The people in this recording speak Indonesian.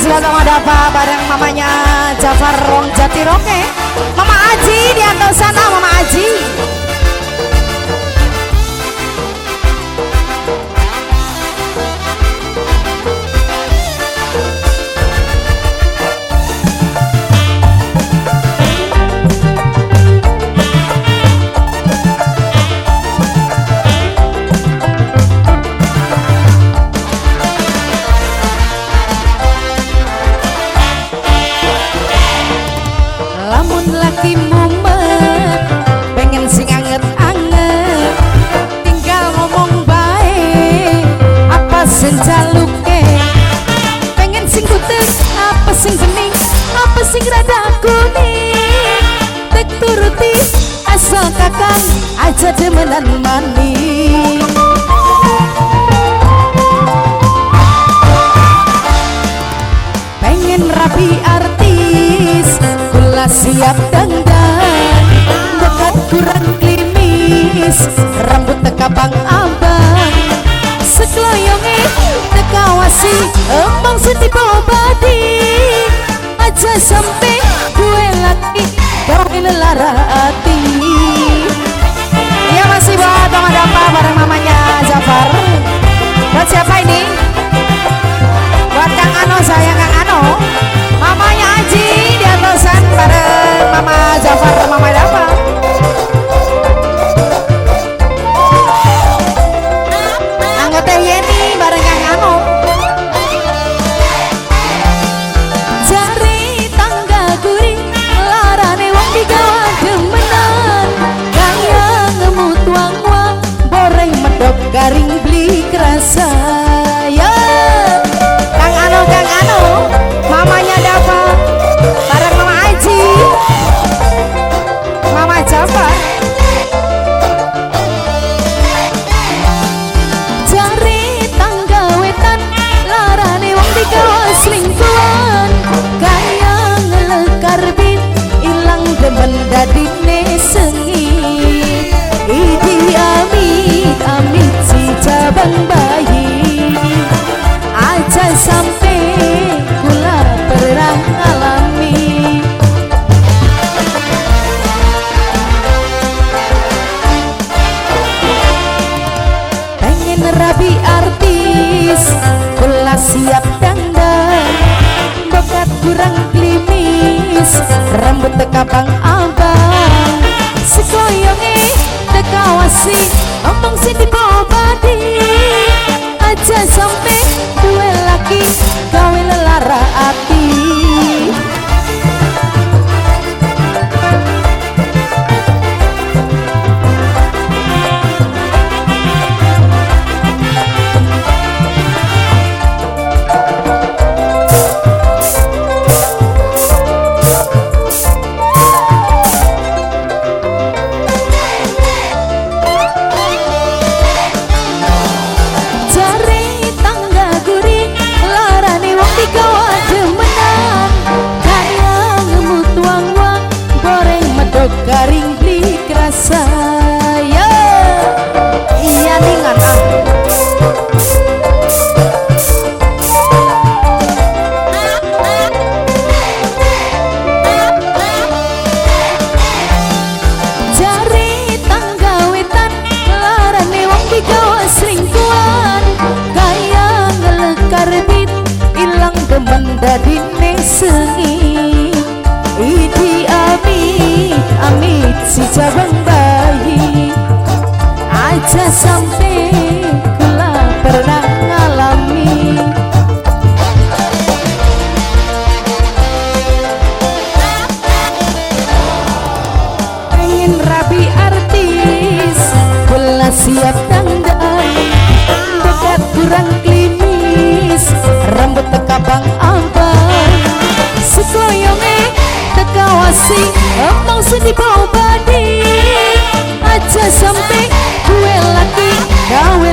kasih buat Mama Dapa bareng mamanya Jafar Wong Jatiroke. Mama Aji di atas sana, Mama Aji. Lamun laki mumet pengen sing anget-anget, tinggal ngomong baik apa sing jaluke. Pengen sing putih apa sing bening, apa sing rada kuning, tek turuti asal kakang aja demenan maning. Pengen rapi artis kula siap dandan, bekat kurang klimis, rambut teka bang abang, sekloyonge teka wasi emang setipe badi, aja sampai gue laki kau lelara hati. Iya masih buat Mama Dapa bareng mamanya Jafar. Buat siapa ini? Buat Kang Ano, sayang Kang Ano. Mamanya Aji di atasan bareng Mama Jafar dan Mama Dapa. Anggot Teh Yeni bareng Kang Ano. Cari tangga gurih larane wong digawa demenan, kaya ngemut wang-wang boreng medok garing beli kerasa ya. Kang Ano, mamanya Dapa bareng Mama Aji, Mama Jafar. Cari tangga wetan larane wong digawa selingkuhan, kaya ngelekar bit ilang demen dadine sengit. Idi amit amit si cabang bayi, aja sampai kula perang alami. Pengen rabi artis kula siap dandan, bekat kurang klimis, rambut teka bang abang, sekoyonge teka wasi omong sini bobadi, aja sampai gue laki gawe lelara hati. Cari tangga gurih larane wong digawa demenan, kaya ngemut wang-wang goreng medok garing beli kerasa ya. Iya ningan ah. Cari tangga wetan larane wong digawa selingkuhan, kaya ngelekar bit ilang demen dadine sengit. Idi amit amit si cabang bayi, aja sampai kula pernah ngalami. Pengen rapi artis kula siap dandan, bekat kurang klimis, rambut teka bang abang, sekloyonge teka wasi emang sedih bau badi, aja sampai gue laki gawe